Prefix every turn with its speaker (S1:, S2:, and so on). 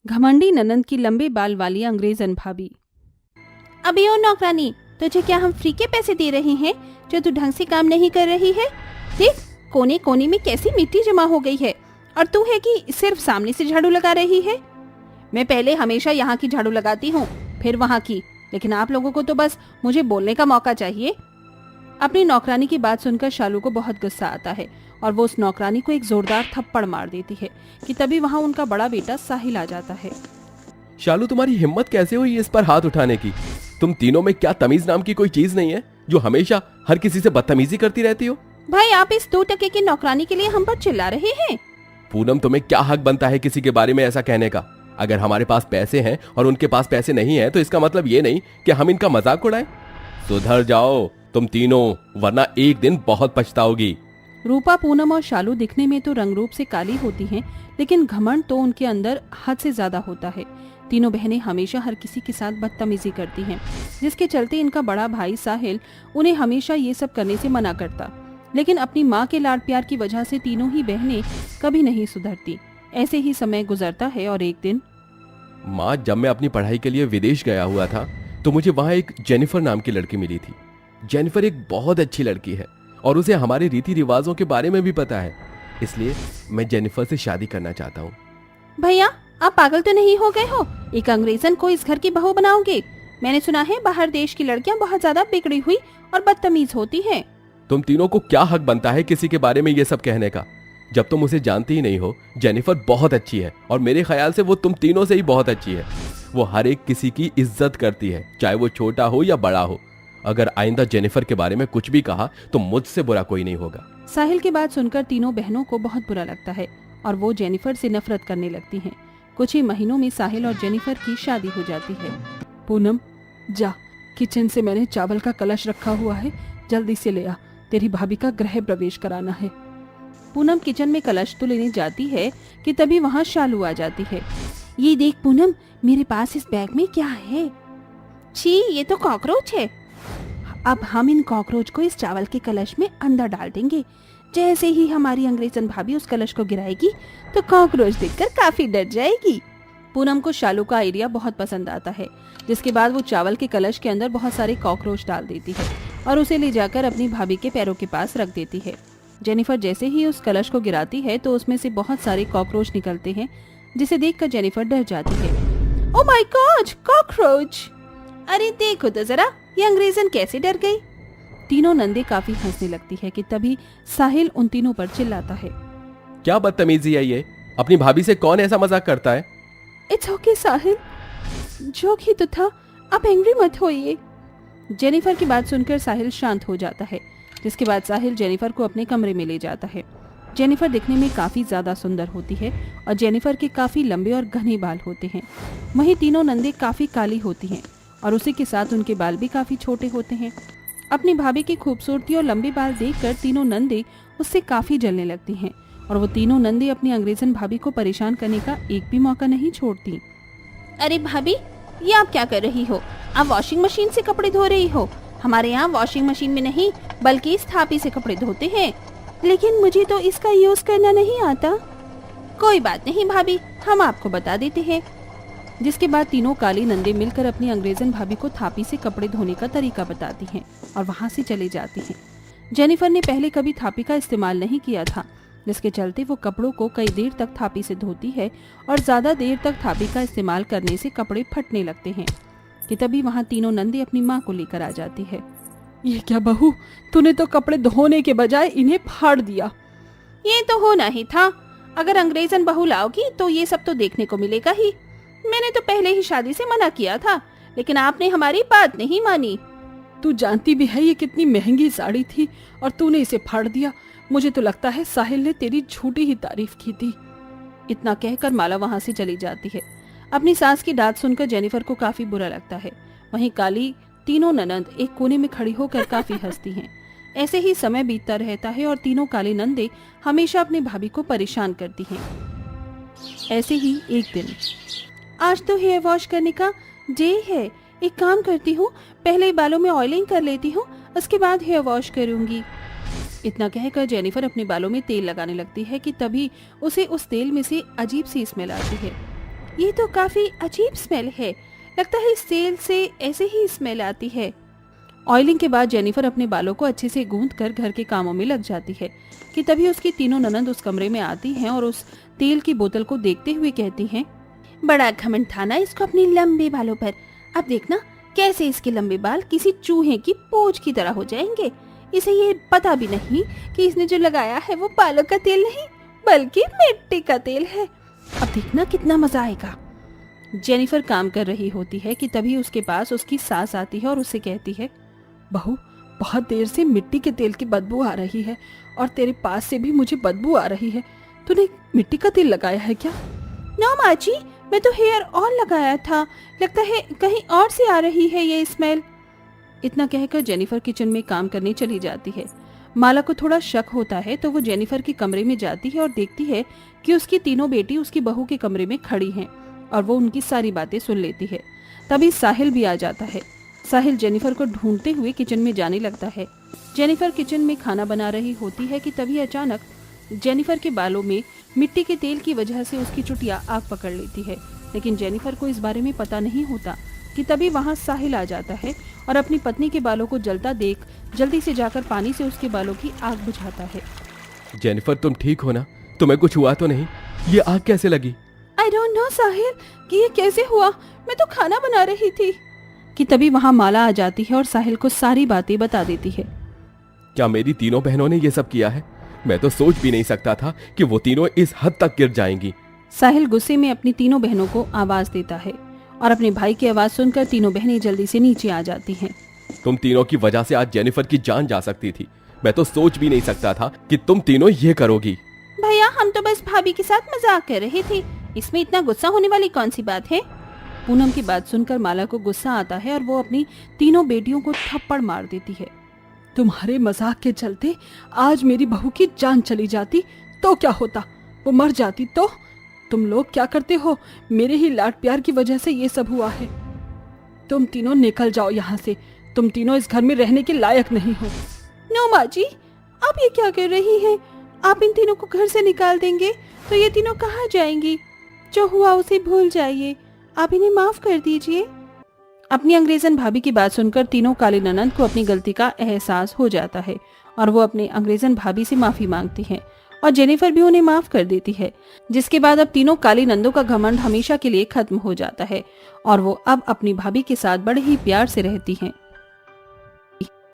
S1: घमंडी ननंद की लंबे बाल वाली अंग्रेजन भाभी।
S2: अबे ओ नौकरानी, तुझे क्या हम फ्री के पैसे दे रहे हैं जो तू ढंग से काम नहीं कर रही है? देख, कोने कोने में कैसी मिट्टी जमा हो गई है और तू है कि सिर्फ सामने से झाड़ू लगा रही है। मैं पहले हमेशा यहाँ की झाड़ू लगाती हूँ, फिर वहाँ की, लेकिन आप लोगों को तो बस मुझे बोलने का मौका चाहिए। अपनी नौकरानी की बात सुनकर शालू को बहुत गुस्सा आता है और वो उस नौकरानी को एक जोरदार थप्पड़ मार देती है कि तभी वहाँ उनका बड़ा बेटा साहिल आ जाता है।
S3: शालू, तुम्हारी हिम्मत कैसे हुई इस पर हाथ उठाने की? तुम तीनों में क्या तमीज नाम की कोई चीज नहीं है जो हमेशा हर किसी से बदतमीजी करती रहती हो?
S2: भाई, आप इस 2 टके की नौकरानी के लिए हम पर चिल्ला रहे हैं?
S3: पूनम, तुम्हें क्या हक बनता है किसी के बारे में ऐसा कहने का? अगर हमारे पास पैसे हैं और उनके पास पैसे नहीं है तो इसका मतलब ये नहीं कि हम इनका मजाक उड़ाएं। सुधर जाओ तुम तीनों, वरना एक दिन बहुत पछताओगी।
S1: रूपा, पूनम और शालू दिखने में तो रंग रूप से काली होती हैं, लेकिन घमंड तो उनके अंदर हद से ज्यादा होता है। तीनों बहनें हमेशा हर किसी के साथ बदतमीजी करती हैं, जिसके चलते इनका बड़ा भाई साहिल उन्हें हमेशा ये सब करने से मना करता। लेकिन अपनी माँ के लाड प्यार की वजह से तीनों ही बहनें कभी नहीं सुधरती। ऐसे ही समय गुजरता है और एक दिन,
S3: माँ, जब मैं अपनी पढ़ाई के लिए विदेश गया हुआ था तो मुझे वहाँ एक जेनिफर नाम की लड़की मिली थी। जेनिफर एक बहुत अच्छी लड़की है और उसे हमारे रीति रिवाजों के बारे में भी पता है, इसलिए मैं जेनिफर से शादी करना चाहता हूँ।
S2: भैया, आप पागल तो नहीं हो गए हो? एक अंग्रेजन को इस घर की बहू बनाओगे? मैंने सुना है बाहर देश की लड़कियां बहुत ज्यादा बिगड़ी हुई और बदतमीज होती हैं।
S3: तुम तीनों को क्या हक बनता है किसी के बारे में ये सब कहने का, जब तुम उसे जानती ही नहीं हो? जेनिफर बहुत अच्छी है और मेरे ख्याल से वो तुम तीनों से ही बहुत अच्छी है। वो हर एक किसी की इज्जत करती है, चाहे वो छोटा हो या बड़ा हो। अगर आइंदा जेनिफर के बारे में कुछ भी कहा तो मुझसे बुरा कोई नहीं होगा।
S1: साहिल की बात सुनकर तीनों बहनों को बहुत बुरा लगता है और वो जेनिफर से नफरत करने लगती हैं। कुछ ही महीनों में साहिल और जेनिफर की शादी हो जाती है। पूनम, जा, किचन से मैंने चावल का कलश रखा हुआ है, जल्दी से ले आ, तेरी भाभी का गृह प्रवेश कराना है। पूनम किचन में कलश तो लेने जाती है कि तभी वहाँ शालू आ जाती है।
S2: ये देख पूनम, मेरे पास इस बैग में क्या है? छी, ये तो कॉकरोच है। अब हम इन कॉकरोच को इस चावल के कलश में अंदर डाल देंगे। जैसे ही हमारी अंग्रेजन भाभी उस कलश को गिराएगी तो कॉकरोच देखकर काफी डर जाएगी।
S1: पूनम को शालू का आइडिया बहुत पसंद आता है, जिसके बाद वो चावल के कलश के अंदर बहुत सारे कॉकरोच डाल देती है और उसे ले जाकर अपनी भाभी के पैरों के पास रख देती है। जेनिफर जैसे ही उस कलश को गिराती है तो उसमें से बहुत सारे कॉकरोच निकलते हैं, जिसे देखकर जेनिफर डर जाती है।
S2: Oh my God, cockroach! अरे देखो तो जरा, ये अंग्रेजन कैसे डर गई।
S1: तीनों नंदे काफी हंसने लगती है कि तभी साहिल उन तीनों पर चिल्लाता है,
S3: क्या बदतमीजी है ये? अपनी भाभी से कौन ऐसा मजाक करता है?
S2: इट्स ओके साहिल, जोक ही तो था, आप एंग्री मत होइए।
S1: जेनिफर की बात सुनकर साहिल शांत हो जाता है, जिसके बाद साहिल जेनिफर को अपने कमरे में ले जाता है। जेनिफर दिखने में काफी ज्यादा सुंदर होती है और जेनिफर के काफी लंबे और घने बाल होते हैं। वहीं तीनों नंदे काफी काली होती हैं और उसी के साथ उनके बाल भी काफी छोटे होते हैं। अपनी भाभी की खूबसूरती और लंबे बाल देखकर तीनों नंदे उससे काफी जलने लगती हैं और वो तीनों नंदे अपनी अंग्रेजन भाभी को परेशान करने का एक भी मौका नहीं छोड़ती।
S2: अरे भाभी, ये आप क्या कर रही हो? आप वॉशिंग मशीन से कपड़े धो रही हो? हमारे यहाँ वॉशिंग मशीन में नहीं बल्कि इस थापी से कपड़े धोते हैं। लेकिन मुझे तो इसका यूज करना नहीं आता। कोई बात नहीं भाभी, हम आपको बता देते हैं।
S1: जिसके बाद तीनों काली नंदे मिलकर अपनी अंग्रेजन भाभी को थापी से कपड़े धोने का तरीका बताती हैं और वहां से चली जाती हैं। जेनिफर ने पहले कभी थापी का इस्तेमाल नहीं किया था, जिसके चलते वो कपड़ों को कई देर तक थापी से धोती है और ज्यादा देर तक थापी का इस्तेमाल करने से कपड़े फटने लगते हैं कि तभी वहाँ तीनों नंदे अपनी माँ को लेकर आ जाती है।
S2: ये क्या बहू, तूने तो कपड़े धोने के बजाय इन्हें फाड़ दिया। ये तो होना ही था, अगर अंग्रेजन बहू लाओगी तो ये सब तो देखने को मिलेगा ही। मैंने तो पहले ही शादी से मना किया था, लेकिन आपने हमारी बात नहीं मानी।
S1: तू जानती भी है ये कितनी महंगी साड़ी थी और तूने इसे फाड़ दिया। मुझे तो लगता है साहिल ने तेरी झूठी ही तारीफ की थी। इतना कहकर माला वहां से चली जाती है। अपनी सास की डांट सुनकर जेनिफर को काफी बुरा लगता है। वहीं काली तीनों ननंद एक कोने में खड़ी होकर काफी हंसती हैं। ऐसे ही समय बीतता रहता है और तीनों काली नंदे हमेशा अपनी भाभी को परेशान करती हैं। ऐसे ही एक दिन,
S2: आज तो हेयर वॉश करने का डे है। एक काम करती हूँ, पहले बालों में ऑयलिंग कर लेती हूँ, उसके बाद हेयर वॉश करूंगी।
S1: इतना कहकर जेनिफर अपने बालों में तेल लगाने लगती है कि तभी उसे उस तेल में से अजीब सी स्मेल आती है।
S2: ये तो काफी अजीब स्मेल है, लगता है इस तेल से ऐसे ही स्मेल आती है।
S1: ऑयलिंग के बाद जेनिफर अपने बालों को अच्छे से गूंथ कर घर के कामों में लग जाती है कि तभी उसकी तीनों ननंद उस कमरे में आती हैं और उस तेल की बोतल को देखते हुए कहती हैं,
S2: बड़ा घमंड था ना इसको अपने लंबे बालों पर। अब देखना कैसे इसके लंबे बाल किसी चूहे की पूंछ की तरह हो जाएंगे। इसे ये पता भी नहीं कि इसने जो लगाया है वो बालों का तेल नहीं बल्कि मिट्टी का तेल है। अब देखना कितना मजा आएगा।
S1: जेनिफर काम कर रही होती है कि तभी उसके पास उसकी सास आती है और उससे कहती है, बहू बहुत देर से मिट्टी के तेल की बदबू आ रही है और तेरे पास से भी मुझे बदबू आ रही है। तूने मिट्टी का तेल लगाया है क्या?
S2: नो माँ जी, मैं तो हेयर ऑयल लगाया था, लगता है कहीं और से आ रही है ये स्मेल।
S1: इतना कहकर जेनिफर किचन में काम करने चली जाती है। माला को थोड़ा शक होता है तो वो जेनिफर के कमरे में जाती है और देखती है कि उसकी तीनों बेटी उसकी बहू के कमरे में खड़ी हैं और वो उनकी सारी बातें सुन लेती है। तभी साहिल भी आ जाता है। साहिल जेनिफर को ढूंढते हुए किचन में जाने लगता है। जेनिफर किचन में खाना बना रही होती है कि तभी अचानक जेनिफर के बालों में मिट्टी के तेल की वजह से उसकी चुटिया आग पकड़ लेती है, लेकिन जेनिफर को इस बारे में पता नहीं होता कि तभी वहाँ साहिल आ जाता है और अपनी पत्नी के बालों को जलता देख जल्दी से जाकर पानी से उसके बालों की आग बुझाता है।
S3: जेनिफर तुम ठीक हो ना? तुम्हें कुछ हुआ तो नहीं? ये आग कैसे लगी?
S2: आई डोंट नो साहिल कि ये कैसे हुआ, मैं तो खाना बना रही थी।
S1: कि तभी वहाँ माला आ जाती है और साहिल को सारी बातें बता देती है।
S3: क्या मेरी तीनों बहनों ने ये सब किया है? मैं तो सोच भी नहीं सकता था कि वो तीनों इस हद तक गिर जाएंगी।
S1: साहिल गुस्से में अपनी तीनों बहनों को आवाज देता है और अपने भाई की आवाज सुनकर तीनों बहनें जल्दी से नीचे आ जाती हैं।
S3: तुम तीनों की वजह से आज जेनिफर की जान जा सकती थी। मैं तो सोच भी नहीं सकता था कि तुम तीनों ये करोगी।
S2: भैया हम तो बस भाभी के साथ मजाक कर रहे थे, इसमें इतना गुस्सा होने वाली कौन सी बात है।
S1: पूनम की बात सुनकर माला को गुस्सा आता है और वो अपनी तीनों बेटियों को थप्पड़ मार देती है। तुम्हारे मजाक के चलते आज मेरी बहू की जान चली जाती तो क्या होता, वो मर जाती तो? तुम लोग क्या करते हो? मेरे ही लाड प्यार की वजह से ये सब हुआ है। तुम तीनों निकल जाओ यहाँ से, तुम तीनों इस घर में रहने के लायक नहीं हो।
S2: नो माँ जी, आप ये क्या कर रही हैं? आप इन तीनों को घर से निकाल देंगे तो ये तीनों कहाँ जाएंगी? जो हुआ उसे भूल जाइए, आप इन्हें माफ कर दीजिए।
S1: अपनी अंग्रेजन भाभी की बात सुनकर तीनों काली ननंद को अपनी गलती का एहसास हो जाता है और वो अपने अंग्रेजन भाभी से माफी मांगती हैं और जेनिफर भी उन्हें माफ कर देती है, जिसके बाद अब तीनों काली नंदों का घमंड हमेशा के लिए खत्म हो जाता है और वो अब अपनी भाभी के साथ बड़े ही प्यार से रहती हैं।